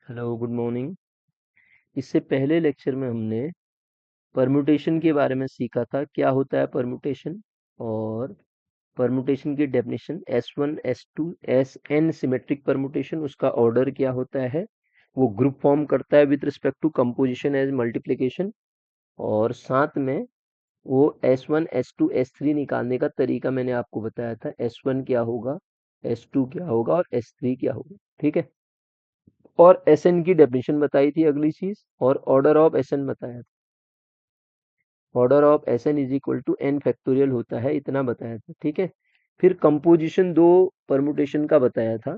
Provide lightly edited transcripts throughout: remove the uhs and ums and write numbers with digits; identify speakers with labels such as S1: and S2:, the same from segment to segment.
S1: Hello good morning. इससे पहले lecture में हमने परम्यूटेशन के बारे में सीखा था, क्या होता है परम्यूटेशन और परम्यूटेशन की definition. S1 S2 Sn symmetric permutation, उसका ऑर्डर क्या होता है, वो ग्रुप फॉर्म करता है with respect to composition as multiplication, और साथ में वो S1 S2 S3 निकालने का तरीका मैंने आपको बताया था। S1 क्या होगा, S2 क्या होगा और S3 क्या होगा, ठीक है। और Sn की डेफिनेशन बताई थी अगली चीज, और ऑर्डर ऑफ Sn बताया था। Order of Sn is equal to n factorial होता है, इतना बताया था, ठीक है। फिर कंपोजिशन दो परमुटेशन का बताया था।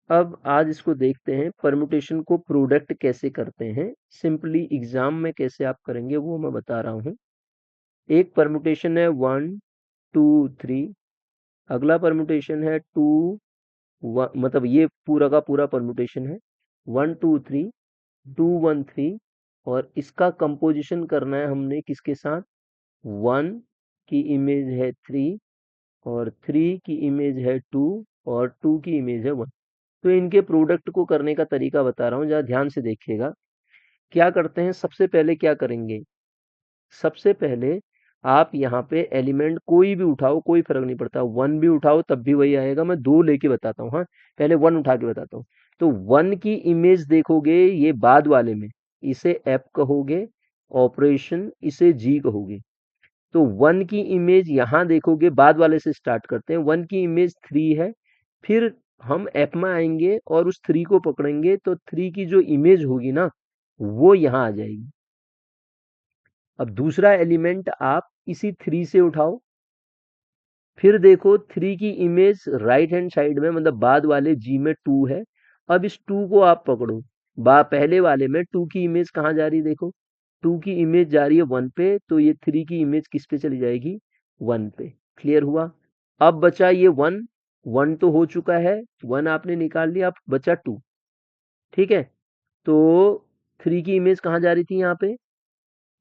S1: अब आज इसको देखते हैं, परमुटेशन को प्रोडक्ट कैसे करते हैं, सिंपली एग्जाम में कैसे आप करेंगे वो मैं बता रहा हूँ। एक परमुटेशन है 1 2 3, अगला परमुटेशन है 2 मतलब ये पूरा का पूरा परमुटेशन है 1 2 3 2 1 3, और इसका कंपोजिशन करना है हमने किसके साथ, 1 की इमेज है 3, और 3 की इमेज है 2, और 2 की इमेज है 1। तो इनके प्रोडक्ट को करने का तरीका बता रहा हूँ, जरा ध्यान से देखिएगा। क्या करते हैं, सबसे पहले क्या करेंगे, सबसे पहले आप यहाँ पे एलिमेंट कोई भी उठाओ, कोई फर्क नहीं पड़ता, 1 भी उठाओ तब भी वही आएगा। मैं 2 लेके बताता हूँ, हाँ पहले 1 उठा के बताता हूँ। तो 1 की इमेज देखोगे ये बाद वाले में, इसे एफ कहोगे, ऑपरेशन इसे जी कहोगे। तो 1 की इमेज यहाँ देखोगे, बाद वाले से स्टार्ट करते हैं। 1 की इमेज 3 है, फिर हम एफ में आएंगे और उस 3 को पकड़ेंगे, तो 3 की जो इमेज होगी ना वो यहाँ आ जाएगी। अब दूसरा एलिमेंट आप इसी 3 से उठाओ, फिर देखो 3 की इमेज राइट हैंड साइड में, मतलब बाद वाले जी में 2 है। अब इस 2 को आप पकड़ो, पहले वाले में 2 की इमेज कहाँ जा रही है, देखो 2 की इमेज जा रही है 1 पे, तो ये 3 की इमेज किस पे चली जाएगी, 1 पे। क्लियर हुआ। अब बचा ये 1, 1 तो हो चुका है, 1 आपने निकाल लिया, अब बचा 2, ठीक है। तो 3 की इमेज कहाँ जा रही थी, यहाँ पे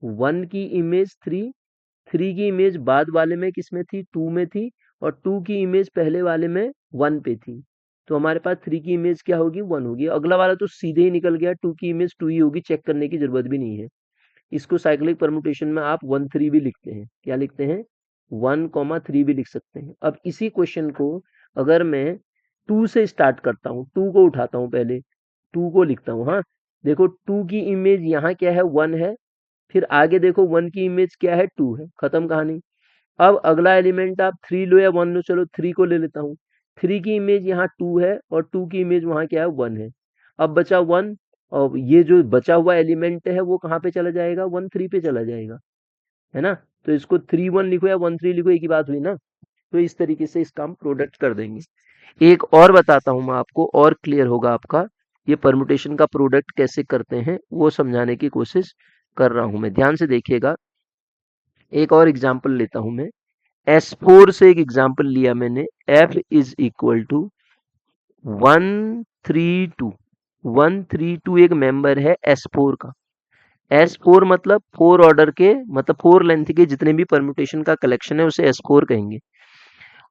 S1: 1 की इमेज 3, 3 की इमेज बाद वाले में किस में थी, 2 में थी, और 2 की इमेज पहले वाले में 1 पे थी। तो हमारे पास 3 की इमेज क्या होगी, 1 होगी। अगला वाला तो सीधे ही निकल गया, 2 की इमेज 2 ही होगी, चेक करने की जरूरत भी नहीं है। इसको साइक्लिक परमुटेशन में आप 1 3 भी लिखते हैं, क्या लिखते हैं, 1 3 भी लिख सकते हैं। अब इसी क्वेश्चन को अगर मैं 2 से स्टार्ट करता हूँ, 2 को उठाता हूँ, पहले 2 को लिखता हूँ, हाँ देखो 2 की इमेज यहाँ क्या है, 1 है, फिर आगे देखो 1 की इमेज क्या है, 2 है, खत्म कहानी। अब अगला एलिमेंट आप 3 लो या 1 लो, चलो 3 को ले लेता हूँ। 3 की इमेज यहाँ 2 है, और 2 की इमेज वहां क्या है, 1 है। अब बचा 1, और ये जो बचा हुआ एलिमेंट है वो कहाँ पे चला जाएगा, 1 3 पे चला जाएगा, है ना। तो इसको 3 1 लिखो या 1 3 लिखो, एक ही बात हुई ना। तो इस तरीके से इसका हम प्रोडक्ट कर देंगे। एक और बताता हूँ मैं आपको, और क्लियर होगा आपका, ये परमुटेशन का प्रोडक्ट कैसे करते हैं वो समझाने की कोशिश कर रहा हूं मैं, ध्यान से देखिएगा। एक और एग्जांपल लेता हूं मैं, S4 से एक एग्जांपल लिया मैंने, F इज इक्वल टू 132। 132 एक मेंबर है S4 का। S4 मतलब 4 ऑर्डर के, मतलब 4 लेंथ के जितने भी परम्यूटेशन का कलेक्शन है उसे S4 कहेंगे।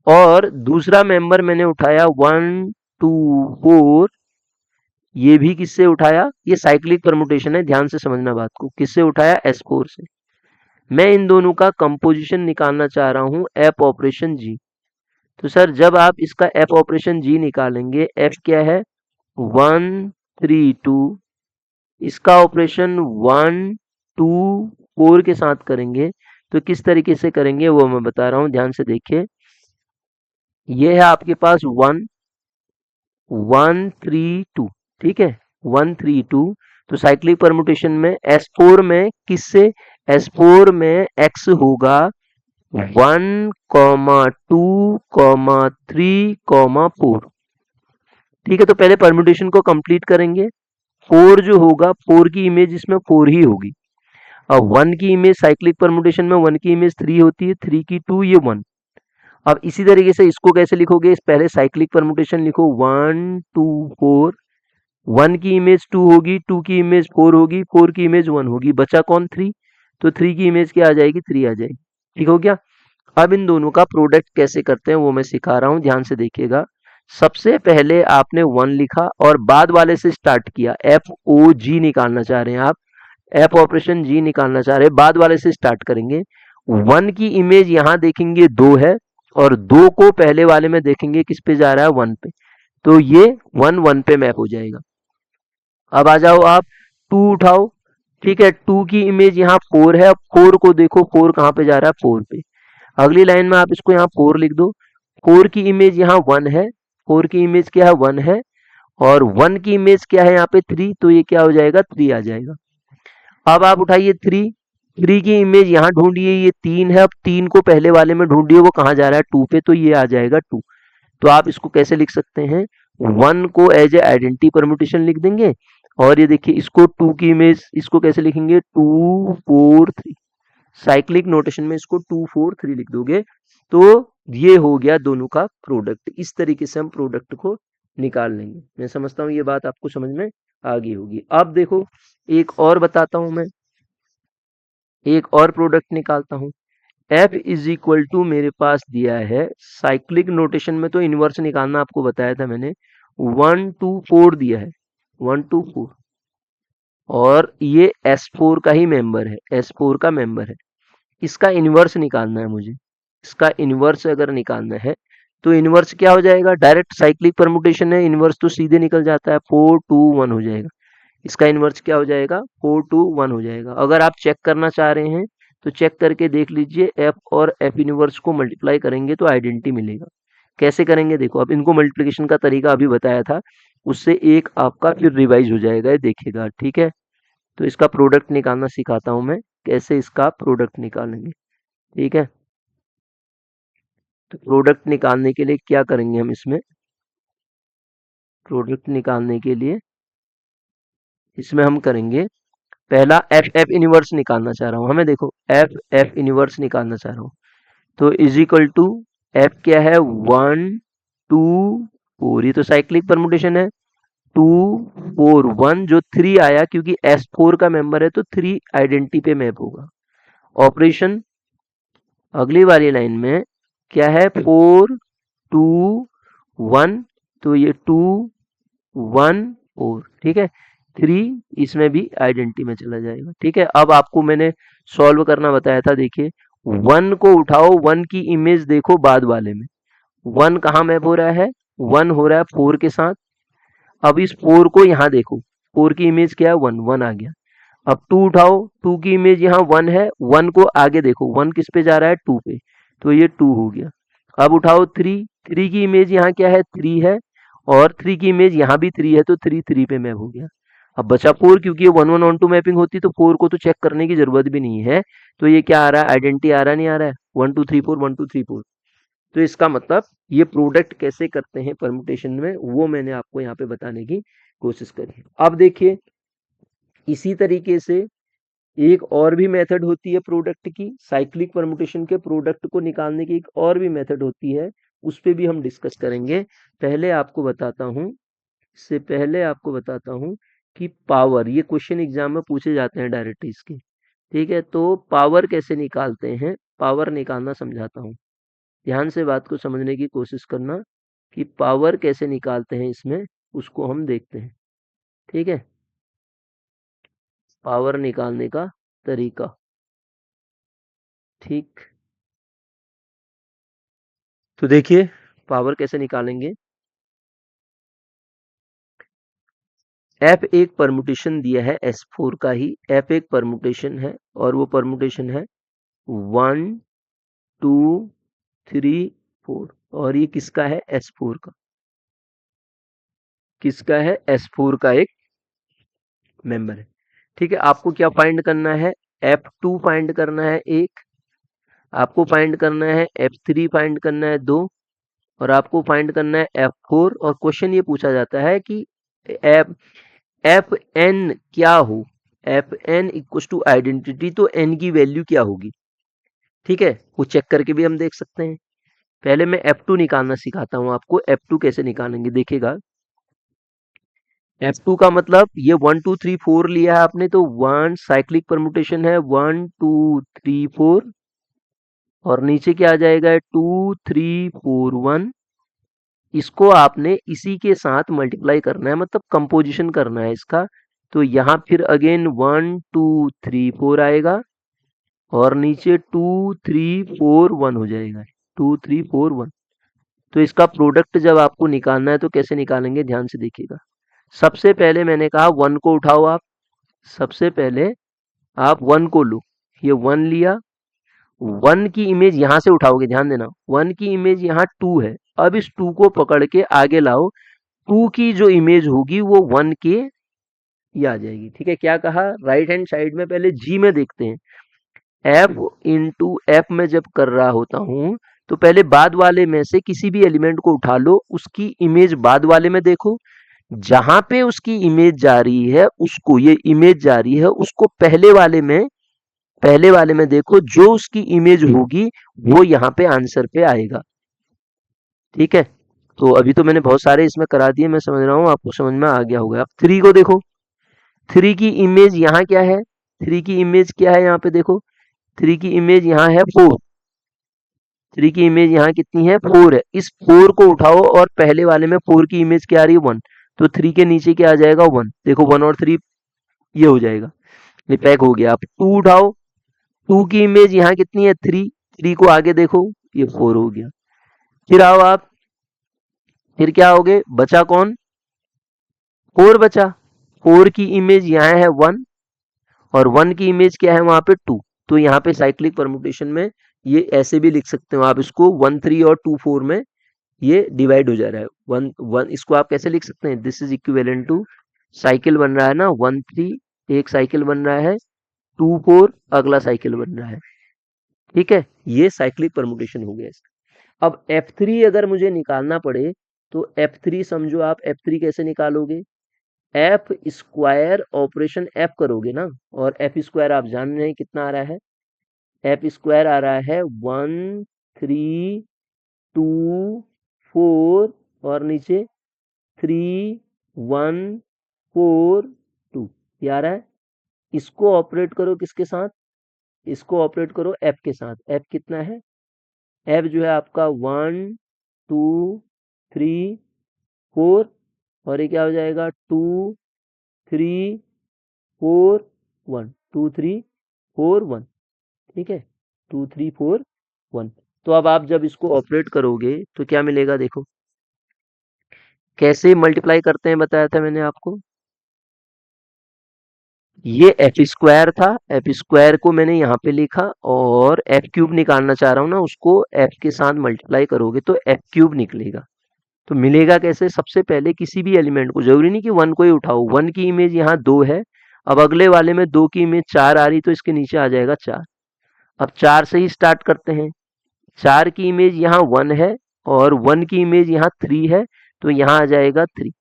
S1: और दूसरा मेंबर मैंने उठाया 1 2 4, ये भी किससे उठाया, ये साइक्लिक परम्यूटेशन है, ध्यान से समझना बात को, किससे उठाया, S4 से। मैं इन दोनों का कंपोजिशन निकालना चाह रहा हूं, एफ ऑपरेशन जी। तो सर जब आप इसका एफ ऑपरेशन जी निकालेंगे, एफ क्या है, 132, इसका ऑपरेशन 1 2 4 के साथ करेंगे। तो किस तरीके से करेंगे वो मैं बता रहा हूं, ध्यान से देखिए। ये है आपके पास 1 1 3 2, ठीक है, 1 3 2। तो साइक्लिक परम्यूटेशन में S4 में किससे, S4 में x होगा 1 2 3 4, ठीक है। तो पहले परम्यूटेशन को कंप्लीट करेंगे। 4 जो होगा, 4 की इमेज इसमें 4 ही होगी। अब 1 की इमेज साइक्लिक परम्यूटेशन में 1 की इमेज 3 होती है, 3 की 2, ये 1। अब इसी तरीके से इसको कैसे लिखोगे, इस पहले साइक्लिक परम्यूटेशन लिखो 1 2 4, 1 की इमेज 2 होगी, 2 की इमेज 4 होगी, 4 की इमेज 1 होगी, बचा कौन, 3। तो 3 की इमेज क्या आ जाएगी, 3 आ जाएगी, ठीक हो गया। अब इन दोनों का प्रोडक्ट कैसे करते हैं वो मैं सिखा रहा हूं, ध्यान से देखिएगा। सबसे पहले आपने 1 लिखा और बाद वाले से स्टार्ट किया, एफ ओ जी निकालना चाह रहे हैं आप, एफ ऑपरेशन जी निकालना चाह रहे हैं, बाद वाले से स्टार्ट करेंगे। 1 की इमेज यहाँ देखेंगे 2 है और 2 को पहले वाले में देखेंगे किस पे जा रहा है, 1 पे, तो ये 1 1 पे मैप हो जाएगा। अब आ जाओ आप 2 उठाओ, ठीक है, 2 की इमेज यहाँ 4 है, अब 4 को देखो 4 कहाँ पे जा रहा है, 4 पे। अगली लाइन में आप इसको यहाँ 4 लिख दो, 4 की इमेज यहाँ 1 है, 4 की इमेज क्या है, 1 है, और 1 की इमेज क्या है यहाँ पे 3, तो ये क्या हो जाएगा, 3 आ जाएगा। अब आप उठाइए 3, 3 की इमेज यहाँ ढूंढिए, ये 3 है, अब 3 को पहले वाले में ढूंढिए, वो कहाँ जा रहा है, 2 पे, तो ये आ जाएगा 2। तो आप इसको कैसे लिख सकते हैं, 1 को एज ए आइडेंटिटी परम्यूटेशन लिख देंगे, और ये देखिए इसको 2 की इमेज, इसको कैसे लिखेंगे, 2 4 3, साइक्लिक नोटेशन में इसको 2 4 3 लिख दोगे, तो ये हो गया दोनों का प्रोडक्ट। इस तरीके से हम प्रोडक्ट को निकाल लेंगे। मैं समझता हूँ ये बात आपको समझ में आ गई होगी। अब देखो एक और बताता हूँ मैं, एक और प्रोडक्ट निकालता हूँ। F इज इक्वल टू मेरे पास दिया है, साइक्लिक नोटेशन में तो इनवर्स निकालना आपको बताया था मैंने, 1 2 4 दिया है, 1 2 4, और ये S4 का ही मेंबर है, S4 का मेंबर है। इसका इनवर्स निकालना है मुझे, इसका इनवर्स अगर निकालना है तो इनवर्स क्या हो जाएगा, डायरेक्ट साइक्लिक परमुटेशन है, इनवर्स तो सीधे निकल जाता है, 4 2 1 हो जाएगा। इसका इनवर्स क्या हो जाएगा, 4 2 1 हो जाएगा। अगर आप चेक करना चाह रहे हैं तो चेक करके देख लीजिए, एफ और एफ इनवर्स को मल्टीप्लाई करेंगे तो आइडेंटिटी मिलेगा। कैसे करेंगे देखो, अब इनको मल्टीप्लिकेशन का तरीका अभी बताया था, उससे एक आपका फिर रिवाइज हो जाएगा, ये देखिएगा, ठीक है। तो इसका प्रोडक्ट निकालना सिखाता हूं मैं, कैसे इसका प्रोडक्ट निकालेंगे, ठीक है। तो प्रोडक्ट निकालने के लिए क्या करेंगे हम, इसमें प्रोडक्ट निकालने के लिए इसमें हम करेंगे, पहला एफ एफ इनवर्स निकालना चाह रहा हूँ हमें, देखो एफ एफ इनवर्स निकालना चाह रहा हूँ, तो इज इक्वल टू एफ क्या है, 1 2 4, ये तो साइक्लिक परमुटेशन है, 2 4 1, जो 3 आया क्योंकि S4 का मेंबर है तो 3 आइडेंटिटी पे मैप होगा। ऑपरेशन अगली वाली लाइन में क्या है, 4 2 1, तो ये 2 1 4, ठीक है, 3 इसमें भी आइडेंटिटी में चला जाएगा, ठीक है। अब आपको मैंने सॉल्व करना बताया था, देखिए 1 को उठाओ, 1 की इमेज देखो बाद वाले में, 1 कहाँ मैप हो रहा है, 1 हो रहा है 4 के साथ। अब इस 4 को यहाँ देखो, 4 की इमेज क्या है, 1 1 आ गया। अब 2 उठाओ, 2 की इमेज यहाँ 1 है, 1 को आगे देखो, 1 किस पे जा रहा है, 2 पे, तो ये 2 हो गया। अब उठाओ 3, 3 की इमेज यहाँ क्या है, 3 है, और 3 की इमेज यहाँ भी 3 है, तो 3 3 पे मैप हो गया। अब बचा 4, क्योंकि ये 1 1 ऑन 2 मैपिंग होती तो 4 को तो चेक करने की जरूरत भी नहीं है, तो ये क्या आ रहा है, आइडेंटिटी आ रहा है, नहीं आ रहा है, 1 2 3 4 1 2 3 4। तो इसका मतलब ये प्रोडक्ट कैसे करते हैं परमुटेशन में, वो मैंने आपको यहाँ पे बताने की कोशिश करी। अब देखिए इसी तरीके से एक और भी मेथड होती है प्रोडक्ट की, साइक्लिक परमुटेशन के प्रोडक्ट को निकालने की एक और भी मेथड होती है, उस पे भी हम डिस्कस करेंगे। पहले आपको बताता हूँ, इससे पहले आपको बताता हूँ कि पावर, ये क्वेश्चन एग्जाम में पूछे जाते हैं डायरेक्ट इसके, ठीक है। तो पावर कैसे निकालते हैं, पावर निकालना समझाता हूँ, ध्यान से बात को समझने की कोशिश करना कि पावर कैसे निकालते हैं इसमें, उसको हम देखते हैं, ठीक है। पावर निकालने का तरीका, ठीक, तो देखिए पावर कैसे निकालेंगे। एफ एक परमुटेशन दिया है S4 का ही, एफ एक परमुटेशन है और वो परमुटेशन है 1 2 3 4, और ये किसका है, S4 का, किसका है, S4 का एक मेंबर है, ठीक है। आपको क्या फाइंड करना है, F2 फाइंड करना है एक, आपको फाइंड करना है F3 फाइंड करना है 2, और आपको फाइंड करना है F4। और क्वेश्चन ये पूछा जाता है कि एफ एफ एन क्या हो, F N equal to identity, तो एन की वैल्यू क्या होगी, ठीक है, वो चेक करके भी हम देख सकते हैं। पहले मैं F2 निकालना सिखाता हूँ आपको, F2 कैसे निकालेंगे देखिएगा। F2 का मतलब ये 1 2 3 4 लिया है आपने, तो 1 साइक्लिक परमुटेशन है, 1 2 3 4, और नीचे क्या आ जाएगा, 2 3 4 1, इसको आपने इसी के साथ मल्टीप्लाई करना है, मतलब कंपोजिशन करना है इसका। तो यहाँ फिर अगेन 1 2 3 4 आएगा और नीचे 2 3 4 1 हो जाएगा, 2 3 4 1। तो इसका प्रोडक्ट जब आपको निकालना है तो कैसे निकालेंगे, ध्यान से देखिएगा। सबसे पहले मैंने कहा 1 को उठाओ आप, सबसे पहले आप 1 को लो, ये 1 लिया, 1 की इमेज यहां से उठाओगे, ध्यान देना 1 की इमेज यहाँ 2 है। अब इस 2 को पकड़ के आगे लाओ, 2 की जो इमेज होगी वो 1 के ये आ जाएगी। ठीक है, क्या कहा, राइट हैंड साइड में पहले जी में देखते हैं। एफ इंटू एफ में जब कर रहा होता हूं तो पहले बाद वाले में से किसी भी एलिमेंट को उठा लो, उसकी इमेज बाद वाले में देखो, जहां पे उसकी इमेज जा रही है उसको, ये इमेज जा रही है उसको पहले वाले में देखो, जो उसकी इमेज होगी वो यहाँ पे आंसर पे आएगा। ठीक है, तो अभी तो मैंने बहुत सारे इसमें करा दिए, मैं समझ रहा हूँ आपको समझ में आ गया होगा। अब 3 को देखो, 3 की इमेज यहाँ क्या है, 3 की इमेज क्या है यहाँ पे देखो, 3 की इमेज यहाँ है 4, 3 की इमेज यहाँ कितनी है 4 है। इस 4 को उठाओ और पहले वाले में 4 की इमेज क्या आ रही है 1, तो 3 के नीचे क्या आ जाएगा 1, देखो 1 और 3 ये हो जाएगा, ये पैक हो गया। आप 2 उठाओ, 2 की इमेज यहाँ कितनी है 3, 3 को आगे देखो ये 4 हो गया। फिर आओ आप, फिर क्या होगे, बचा कौन, 4 बचा, 4 की इमेज यहाँ है 1 और 1 की इमेज क्या है वहां पे 2। तो यहाँ पे साइक्लिक परमुटेशन में ये ऐसे भी लिख सकते हो आप इसको, 1 3 और 2 4 में ये डिवाइड हो जा रहा है। 1 1 इसको आप कैसे लिख सकते हैं, this is equivalent to, cycle बन रहा है ना 1 3, एक साइकिल बन रहा है, 2 4 अगला साइकिल बन रहा है। ठीक है, ये साइक्लिक परमुटेशन हो गया इसका। अब F3 अगर मुझे निकालना पड़े तो F3 समझो आप, F3 कैसे निकालोगे, एफ स्क्वायर ऑपरेशन एफ करोगे ना, और एफ स्क्वायर आप जान रहे हैं कितना आ रहा है, एफ स्क्वायर आ रहा है 1 3 2 4 और नीचे 3 1 4 2, ये आ रहा है। इसको ऑपरेट करो किसके साथ, इसको ऑपरेट करो एफ के साथ, एफ कितना है, एफ जो है आपका 1 2 3 4 और ये क्या हो जाएगा 2 3 4 1, 2 3 4 1। ठीक है, 2 3 4 1। तो अब आप जब इसको ऑपरेट करोगे तो क्या मिलेगा देखो, कैसे मल्टीप्लाई करते हैं बताया था मैंने आपको, ये एफ स्क्वायर था, एफ स्क्वायर को मैंने यहाँ पे लिखा और एफ क्यूब निकालना चाह रहा हूँ ना, उसको एफ के साथ मल्टीप्लाई करोगे तो एफ क्यूब निकलेगा। तो मिलेगा कैसे, सबसे पहले किसी भी एलिमेंट को, जरूरी नहीं कि 1 को ही उठाओ, 1 की इमेज यहाँ 2 है, अब अगले वाले में 2 की इमेज 4 आ रही तो इसके नीचे आ जाएगा 4। अब 4 से ही स्टार्ट करते हैं, 4 की इमेज यहाँ 1 है और 1 की इमेज यहाँ 3 है, तो यहाँ आ जाएगा 3।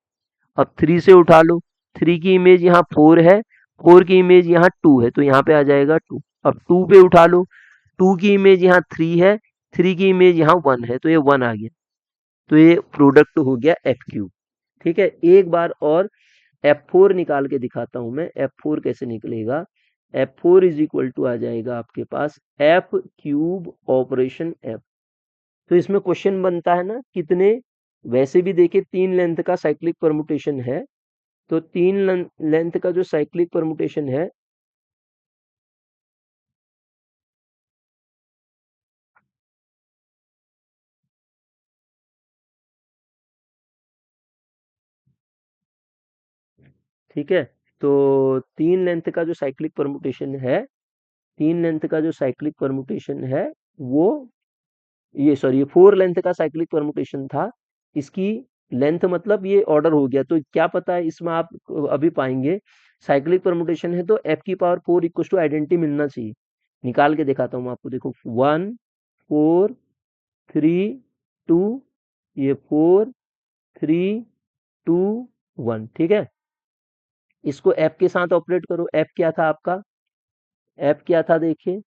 S1: अब 3 से उठा लो, 3 की इमेज यहाँ 4 है, 4 की इमेज यहाँ 2 है, तो यहाँ पे आ जाएगा 2। अब 2 पे उठा लो, 2 की इमेज यहाँ 3 है, 3 की इमेज यहाँ 1 है, तो ये 1 आ गया। तो ये प्रोडक्ट हो गया एफ क्यूब। ठीक है, एक बार और F4 निकाल के दिखाता हूं मैं, F4 कैसे निकलेगा। F4 इज इक्वल टू आ जाएगा आपके पास एफ क्यूब ऑपरेशन एफ। तो इसमें क्वेश्चन बनता है ना कितने, वैसे भी देखिए 3 लेंथ का साइक्लिक परमुटेशन है, तो 3 लेंथ का जो साइक्लिक परमुटेशन है, ठीक है, तो 3 लेंथ का जो साइक्लिक परमुटेशन है, 3 लेंथ का जो साइक्लिक परमुटेशन है वो, ये सॉरी ये 4 लेंथ का साइक्लिक परमुटेशन था, इसकी लेंथ मतलब ये ऑर्डर हो गया, तो क्या पता है इसमें आप अभी पाएंगे साइक्लिक परमुटेशन है तो एफ की पावर 4 इक्वल टू आइडेंटिटी मिलना चाहिए। निकाल के दिखाता हूँ आपको, देखो 1 4 3 2, ये 4 3 2 1। ठीक है, इसको एफ के साथ ऑपरेट करो, एफ क्या था आपका, एफ क्या था देखिए,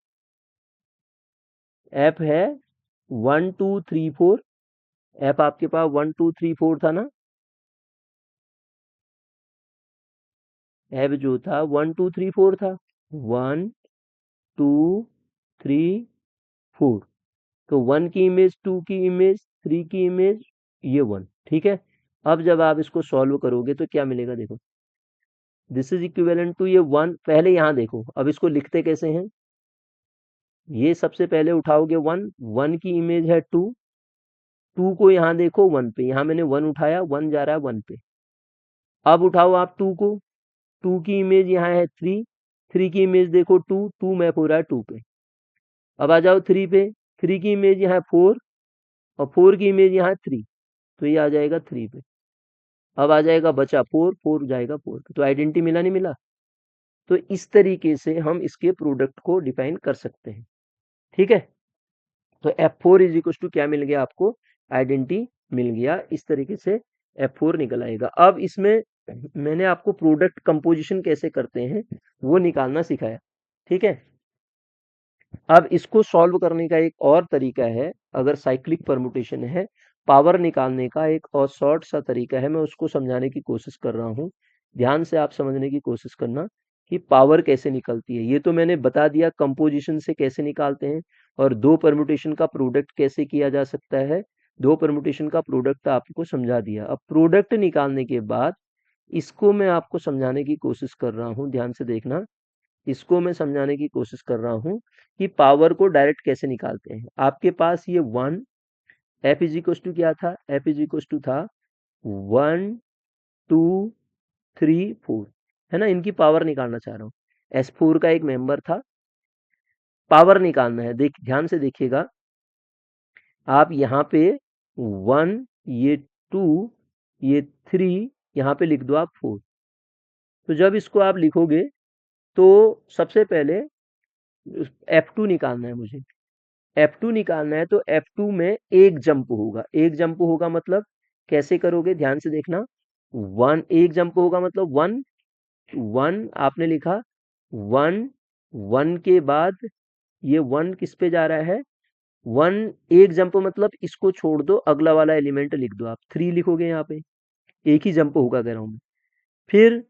S1: एफ है 1 2 3 4, एफ आपके पास 1 2 3 4 था ना, एफ जो था 1 2 3 4 था, 1 2 3 4। तो 1 की इमेज, 2 की इमेज, 3 की इमेज ये 1, ठीक है। अब जब आप इसको सॉल्व करोगे तो क्या मिलेगा, देखो दिस इज इक्विवेलेंट टू ये 1, पहले यहाँ देखो, अब इसको लिखते कैसे हैं, ये सबसे पहले उठाओगे 1, 1 की इमेज है 2, 2 को यहाँ देखो 1 पे, यहाँ मैंने 1 उठाया, 1 जा रहा है 1 पे। अब उठाओ आप 2 को, 2 की इमेज यहाँ है 3, 3 की इमेज देखो 2, 2 मैप हो रहा है 2 पे। अब आ जाओ 3 पे, 3 की इमेज यहाँ है 4, और 4 की इमेज यहाँ है 3, तो ये आ जाएगा 3 पे। अब आ जाएगा बचा 4, 4 जाएगा 4 पे, तो आइडेंटिटी मिला नहीं मिला। तो इस तरीके से हम इसके प्रोडक्ट को डिफाइन कर सकते हैं, ठीक है। तो F4 इज इक्वल टू क्या मिल गया आपको, आइडेंटिटी मिल गया, इस तरीके से F4 निकल आएगा। अब इसमें मैंने आपको प्रोडक्ट कंपोजिशन कैसे करते हैं वो निकालना सिखाया, ठीक है। अब इसको सॉल्व करने का एक और तरीका है, अगर साइक्लिक परमुटेशन है, पावर निकालने का एक और शॉर्ट सा तरीका है, मैं उसको समझाने की कोशिश कर रहा हूँ। ध्यान से आप समझने की कोशिश करना कि पावर कैसे निकलती है। ये तो मैंने बता दिया कंपोजिशन से कैसे निकालते हैं, और दो परमुटेशन का प्रोडक्ट कैसे किया जा सकता है, दो परमुटेशन का प्रोडक्ट आपको समझा दिया। अब प्रोडक्ट निकालने के बाद इसको मैं आपको समझाने की कोशिश कर रहा हूँ, ध्यान से देखना। इसको मैं समझाने की कोशिश कर रहा हूँ कि पावर को डायरेक्ट कैसे निकालते हैं। आपके पास ये 1, एफ इज इक्वल टू क्या था, एफ इज इक्वल टू था 1 2 3 4, है ना। इनकी पावर निकालना चाह रहा हूँ, S4 का एक मेंबर था, पावर निकालना है। देख ध्यान से देखिएगा, आप यहाँ पे 1, ये 2, ये 3, यहाँ पे लिख दो आप 4। तो जब इसको आप लिखोगे तो सबसे पहले F2 निकालना है मुझे। F2 निकालना है तो F2 में एक जंप होगा, एक जंप होगा मतलब कैसे करोगे, ध्यान से देखना। 1, एक जंप होगा मतलब 1, 1 आपने लिखा, 1, 1 के बाद ये 1 किस पे जा रहा है, 1 एक जंप मतलब इसको छोड़ दो, अगला वाला एलिमेंट लिख दो आप, 3 लिखोगे यहाँ पे, एक ही जंप होगा कह रहा हूँ मैं। फिर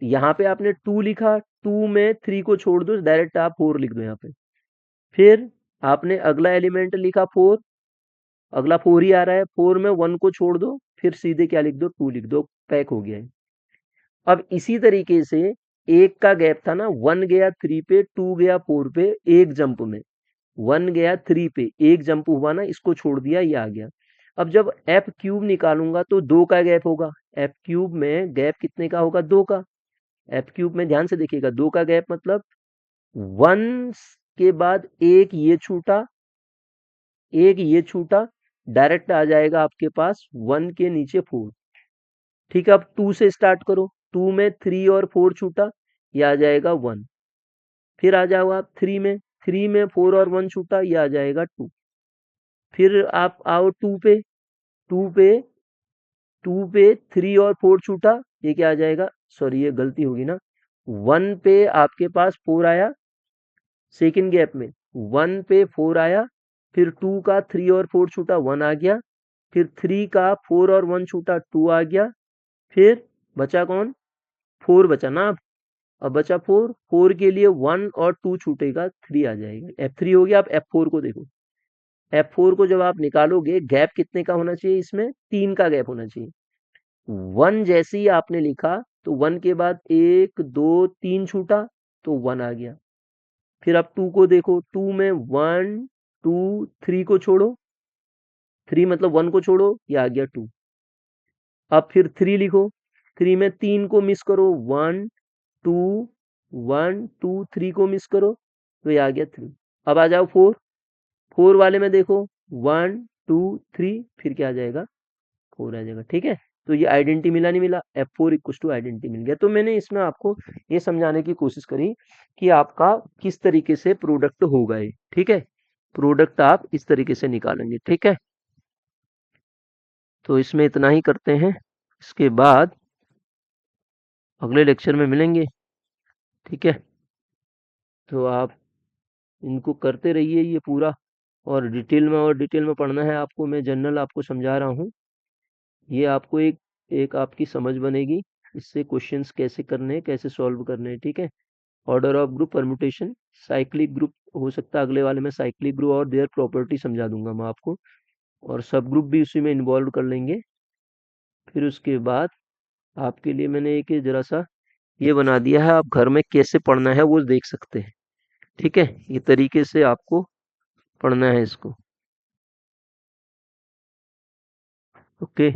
S1: यहाँ पे आपने 2 लिखा, 2 में 3 को छोड़ दो, डायरेक्ट आप 4 लिख दो यहाँ पे। फिर आपने अगला एलिमेंट लिखा 4, अगला 4 ही आ रहा है, 4 में 1 को छोड़ दो, फिर सीधे क्या लिख दो, 2 लिख दो, पैक हो गया है। अब इसी तरीके से एक का गैप था ना, 1 गया 3 पे, 2 गया 4 पे, एक जंप में 1 गया 3 पे, एक जंप हुआ ना, इसको छोड़ दिया, ये आ गया। अब जब एफ क्यूब निकालूंगा तो 2 का गैप होगा, एफ क्यूब में गैप कितने का होगा, 2 का। एफ क्यूब में ध्यान से देखिएगा, 2 का गैप मतलब 1 के बाद एक ये छूटा, एक ये छूटा, डायरेक्ट आ जाएगा आपके पास 1 के नीचे 4, ठीक है। अब 2 से स्टार्ट करो, 2 में 3 और 4 छूटा, ये आ जाएगा 1। फिर आ जाओ आप 3 में, 3 में 4 और 1 छूटा, ये आ जाएगा 2। फिर आप आओ 2 पे, 2 पे 2 पे 3 और 4 छूटा, ये क्या आ जाएगा, सॉरी ये गलती होगी ना, 1 पे आपके पास 4 आया, सेकंड गैप में 1 पे 4 आया, फिर 2 का 3 और 4 छूटा, 1 आ गया, फिर 3 का 4 और 1 छूटा, 2 आ गया, फिर बचा कौन, 4 बचा ना। अब बचा 4, 4 के लिए 1 और 2 छूटेगा, 3 आ जाएगा, F3 हो गया। अब F4 को देखो, F4 को जब आप निकालोगे गैप कितने का होना चाहिए, इसमें 3 का गैप होना चाहिए। 1 जैसे ही आपने लिखा तो 1 के बाद 1 2 3 छूटा, तो 1 आ गया। फिर आप 2 को देखो, 2 में 1 2 3 को छोड़ो, 3 मतलब 1 को छोड़ो, ये आ गया 2। अब फिर 3 लिखो, 3 में 3 को मिस करो, 1 2 1 2 3 को मिस करो, तो ये आ गया 3। अब आ जाओ 4, 4 वाले में देखो, 1 2 3, फिर क्या आ जाएगा, 4 आ जाएगा, ठीक है। तो ये आइडेंटिटी मिला नहीं मिला, F4 इक्वल टू आइडेंटिटी मिल गया। तो मैंने इसमें आपको ये समझाने की कोशिश करी कि आपका किस तरीके से प्रोडक्ट होगा ये, ठीक है। प्रोडक्ट आप इस तरीके से निकालेंगे, ठीक है। तो इसमें इतना ही करते हैं, इसके बाद अगले लेक्चर में मिलेंगे, ठीक है। तो आप इनको करते रहिए ये पूरा, और डिटेल में पढ़ना है आपको, मैं जनरल आपको समझा रहा हूँ। ये आपको एक एक आपकी समझ बनेगी, इससे क्वेश्चंस कैसे करने हैं, कैसे सॉल्व करने हैं, ठीक है। Order of group permutation, cyclic group हो सकता है, अगले वाले में साइक्लिक ग्रुप और देयर प्रॉपर्टी समझा दूंगा मैं आपको। और सब ग्रुप भी उसी में इन्वॉल्व कर लेंगे। फिर उसके बाद आपके लिए मैंने एक जरा सा ये बना दिया है, आप घर में कैसे पढ़ना है वो देख सकते हैं। ठीक है, ये तरीके से आपको पढ़ना है इसको। ओके।